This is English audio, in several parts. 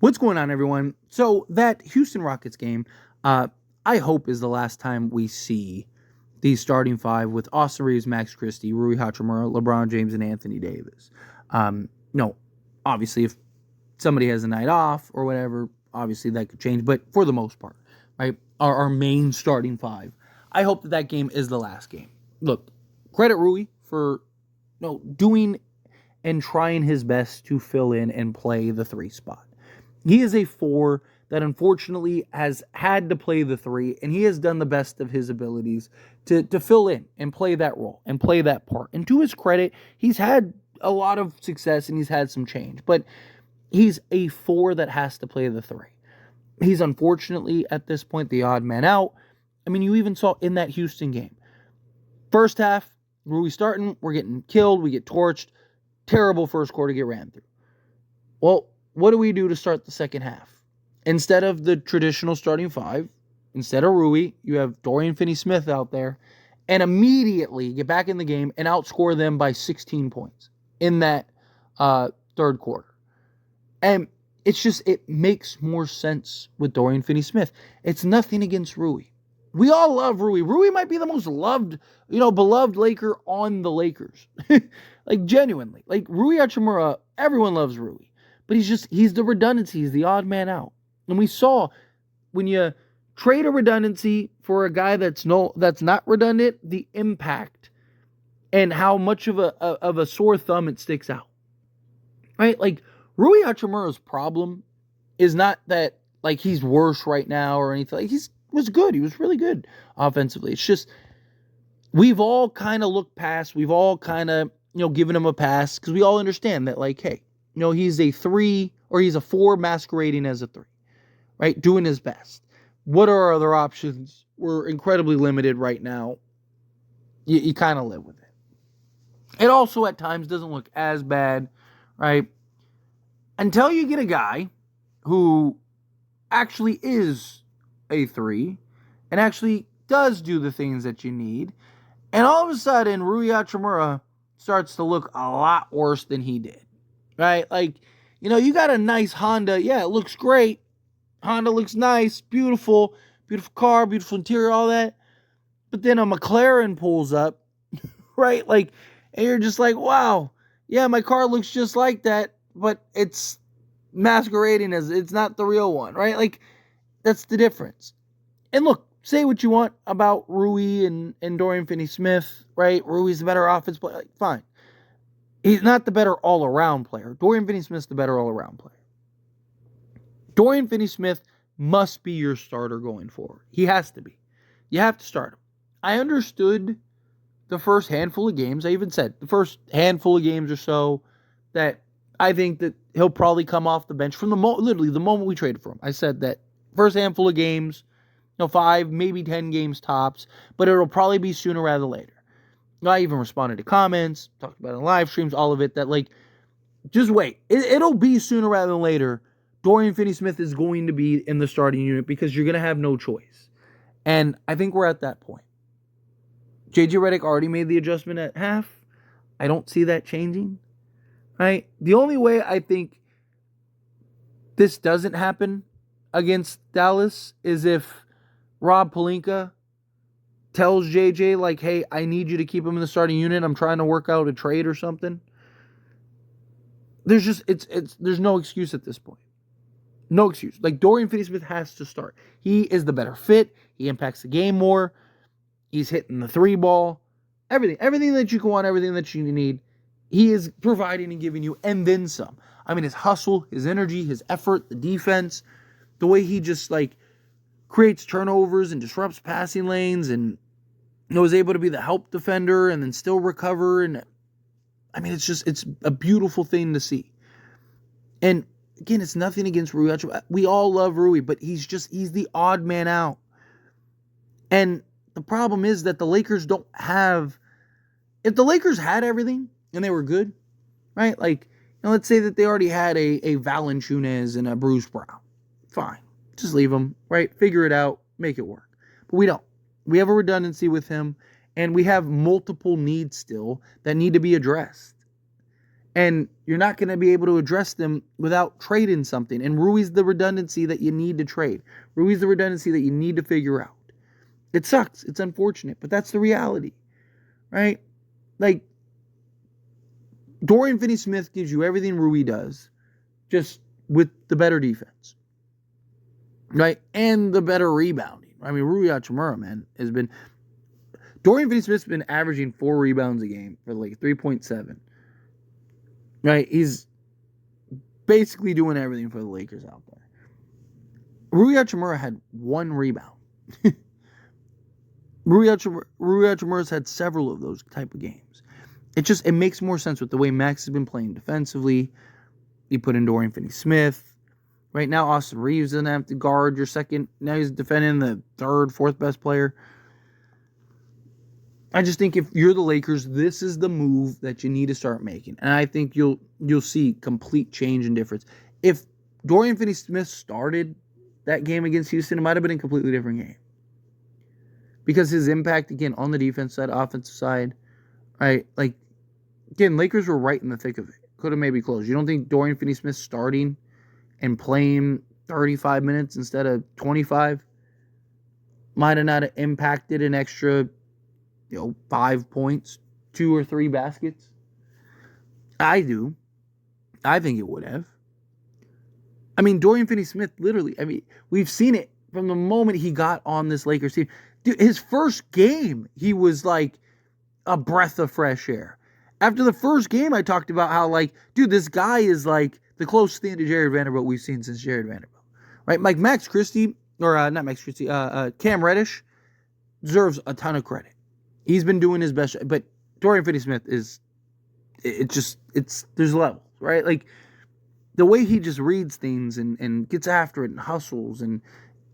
What's going on, everyone? So that Houston Rockets game, I hope is the last time we see the starting five with Austin Reeves, Max Christie, Rui Hachimura, LeBron James, and Anthony Davis. No, obviously, if somebody has a night off or whatever, obviously that could change. But for the most part, right, our main starting five. I hope that game is the last game. Look, credit Rui for doing and trying his best to fill in and play the 3 spot. He is a 4 that unfortunately has had to play the 3, and he has done the best of his abilities to fill in and play that role and play that part. And to his credit, he's had a lot of success and he's had some change, but he's a 4 that has to play the 3. He's unfortunately at this point the odd man out. I mean, you even saw in that Houston game. First half, Rui starting, we're getting killed, we get torched. Terrible first quarter, get ran through. Well, what do we do to start the second half? Instead of the traditional starting 5, instead of Rui, you have Dorian Finney-Smith out there, and immediately get back in the game and outscore them by 16 points in that third quarter. And it makes more sense with Dorian Finney-Smith. It's nothing against Rui. We all love Rui. Rui might be the most loved, beloved Laker on the Lakers. Like, genuinely. Like, Rui Hachimura, everyone loves Rui. But he's the redundancy. He's the odd man out. And we saw when you trade a redundancy for a guy that's not redundant, the impact and how much of a sore thumb it sticks out. Right? Like, Rui Hachimura's problem is not that, like, he's worse right now or anything. Like, was good. He was really good offensively. It's just we've all kind of looked past. We've all kind of, given him a pass because we all understand that, like, hey, he's a 3 or he's a 4 masquerading as a 3, right? Doing his best. What are our other options? We're incredibly limited right now. You kind of live with it. It also at times doesn't look as bad, right? Until you get a guy who actually is a 3 and actually does do the things that you need. And all of a sudden, Rui Hachimura starts to look a lot worse than he did. Right? Like, you got a nice Honda. Yeah, it looks great. Honda looks nice, beautiful car, beautiful interior, all that. But then a McLaren pulls up, right? Like, and you're just like, wow, yeah, my car looks just like that, but it's masquerading as it's not the real one, right? Like, that's the difference. And look, say what you want about Rui and Dorian Finney-Smith, right? Rui's the better offense player. Like, fine. He's not the better all-around player. Dorian Finney-Smith's the better all-around player. Dorian Finney-Smith must be your starter going forward. He has to be. You have to start him. I understood the first handful of games. I even said the first handful of games or so that I think that he'll probably come off the bench from literally the moment we traded for him. I said that first handful of games, 5, maybe 10 games tops, but it'll probably be sooner rather than later. I even responded to comments, talked about it in live streams, all of it, that, like, just wait. It'll be sooner rather than later. Dorian Finney-Smith is going to be in the starting unit because you're going to have no choice. And I think we're at that point. J.J. Redick already made the adjustment at half. I don't see that changing. Right? The only way I think this doesn't happen against Dallas is if Rob Pelinka tells JJ, like, hey, I need you to keep him in the starting unit. I'm trying to work out a trade or something. There's no excuse at this point. No excuse. Like, Dorian Finney-Smith has to start. He is the better fit. He impacts the game more. He's hitting the 3 ball. Everything that you can want, everything that you need, he is providing and giving you, and then some. I mean, his hustle, his energy, his effort, the defense, the way he just, like, creates turnovers and disrupts passing lanes and is able to be the help defender and then still recover. And I mean, it's a beautiful thing to see. And again, it's nothing against Rui. We all love Rui, but he's the odd man out. And the problem is that the Lakers don't have, if the Lakers had everything and they were good, right? Like, let's say that they already had a Valanciunas and a Bruce Brown. Fine. Just leave them, right? Figure it out. Make it work. But we don't. We have a redundancy with him, and we have multiple needs still that need to be addressed. And you're not going to be able to address them without trading something. And Rui's the redundancy that you need to trade. Rui's the redundancy that you need to figure out. It sucks. It's unfortunate, but that's the reality, right? Like, Dorian Finney-Smith gives you everything Rui does, just with the better defense, right? And the better rebounding. I mean, Rui Hachimura, man, has been... Dorian Finney-Smith's been averaging 4 rebounds a game for like 3.7. Right? He's basically doing everything for the Lakers out there. Rui Hachimura had 1 rebound. Rui Hachimura's had several of those type of games. It makes more sense with the way Max has been playing defensively. You put in Dorian Finney-Smith. Right now, Austin Reeves doesn't have to guard your second. Now he's defending the 3rd, 4th best player. I just think if you're the Lakers, this is the move that you need to start making. And I think you'll see complete change and difference. If Dorian Finney-Smith started that game against Houston, it might have been a completely different game. Because his impact, again, on the defense side, offensive side, right? Like, again, Lakers were right in the thick of it. Could have maybe closed. You don't think Dorian Finney-Smith starting and playing 35 minutes instead of 25 might have not impacted an extra... 5 points, 2 or 3 baskets? I do. I think it would have. I mean, Dorian Finney-Smith, literally, we've seen it from the moment he got on this Lakers team. Dude, his first game, he was like a breath of fresh air. After the first game, I talked about how, like, dude, this guy is like the closest thing to Jared Vanderbilt we've seen since Jared Vanderbilt. Right? Like Max Christie, or not Max Christie, Cam Reddish deserves a ton of credit. He's been doing his best, but Dorian Finney-Smith there's levels, right? Like, the way he just reads things and gets after it and hustles and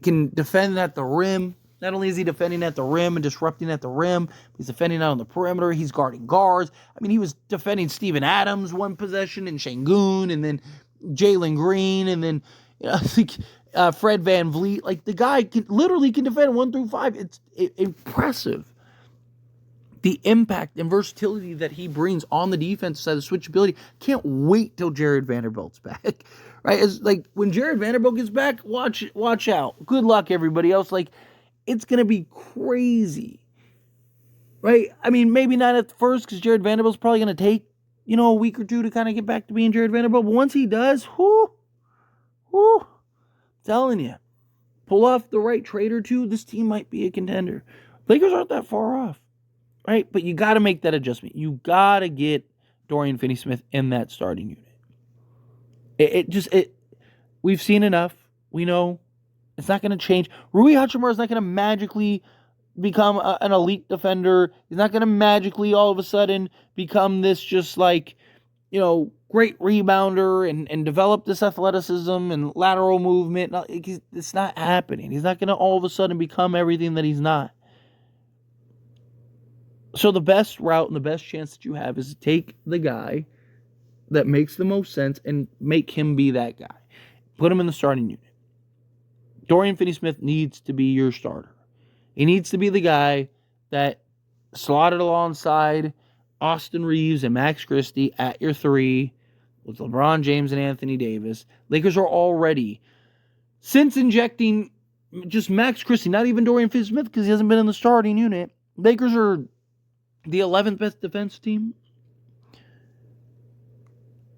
can defend at the rim. Not only is he defending at the rim and disrupting at the rim, he's defending out on the perimeter. He's guarding guards. I mean, he was defending Steven Adams one possession and Şengün and then Jalen Green and then, I think, Fred VanVleet. Like, the guy can defend 1 through 5. It's impressive. The impact and versatility that he brings on the defense side, the switchability. Can't wait till Jared Vanderbilt's back, right? It's like when Jared Vanderbilt gets back, watch out. Good luck, everybody else. Like, it's gonna be crazy, right? I mean, maybe not at first because Jared Vanderbilt's probably gonna take a week or 2 to kind of get back to being Jared Vanderbilt. But once he does, telling you, pull off the right trade or 2, this team might be a contender. Lakers aren't that far off. Right? But you got to make that adjustment. You got to get Dorian Finney-Smith in that starting unit. We've seen enough. We know it's not going to change. Rui Hachimura is not going to magically become an elite defender. He's not going to magically all of a sudden become this just like, great rebounder and develop this athleticism and lateral movement. It's not happening. He's not going to all of a sudden become everything that he's not. So the best route and the best chance that you have is to take the guy that makes the most sense and make him be that guy. Put him in the starting unit. Dorian Finney-Smith needs to be your starter. He needs to be the guy that slotted alongside Austin Reeves and Max Christie at your 3 with LeBron James and Anthony Davis. Lakers are already, since injecting just Max Christie, not even Dorian Finney-Smith because he hasn't been in the starting unit, Lakers are the 11th best defense team.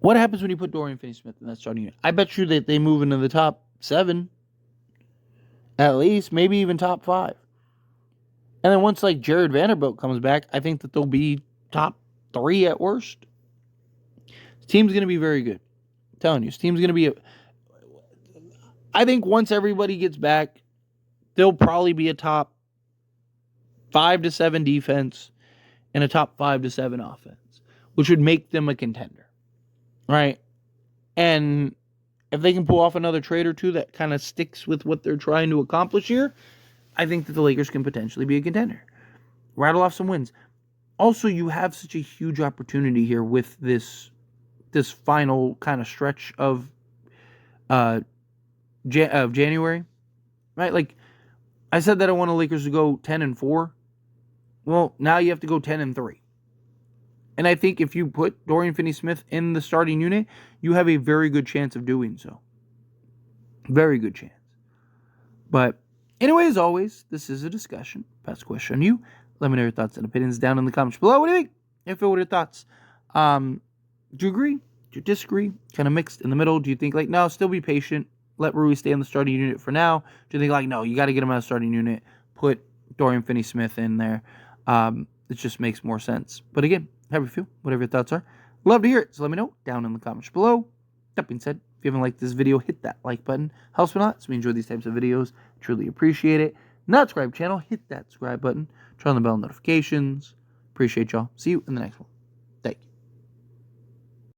What happens when you put Dorian Finney-Smith in that starting unit? I bet you that they move into the top 7. At least, maybe even top 5. And then once like Jared Vanderbilt comes back, I think that they'll be top 3 at worst. This team's going to be very good. I'm telling you, this team's going to be I think once everybody gets back, they'll probably be a top 5 to 7 defense and a top 5 to 7 offense, which would make them a contender, right? And if they can pull off another trade or 2 that kind of sticks with what they're trying to accomplish here, I think that the Lakers can potentially be a contender. Rattle off some wins. Also, you have such a huge opportunity here with this final kind of stretch of January, right? Like I said that I want the Lakers to go 10-4. Well, now you have to go 10-3. And I think if you put Dorian Finney-Smith in the starting unit, you have a very good chance of doing so. Very good chance. But anyway, as always, this is a discussion. Pass the question on you. Let me know your thoughts and opinions down in the comments below. What do you think? What are your thoughts? Do you agree? Do you disagree? Kind of mixed in the middle? Do you think, like, no, still be patient. Let Rui stay in the starting unit for now? Do you think, like, no, you got to get him out of the starting unit. Put Dorian Finney-Smith in there. It just makes more sense. But again, however you feel, whatever your thoughts are. Love to hear it. So let me know down in the comments below. That being said, if you haven't liked this video, hit that like button. Helps me a lot. So we enjoy these types of videos. Truly appreciate it. Not subscribe channel, hit that subscribe button. Turn on the bell notifications. Appreciate y'all. See you in the next one.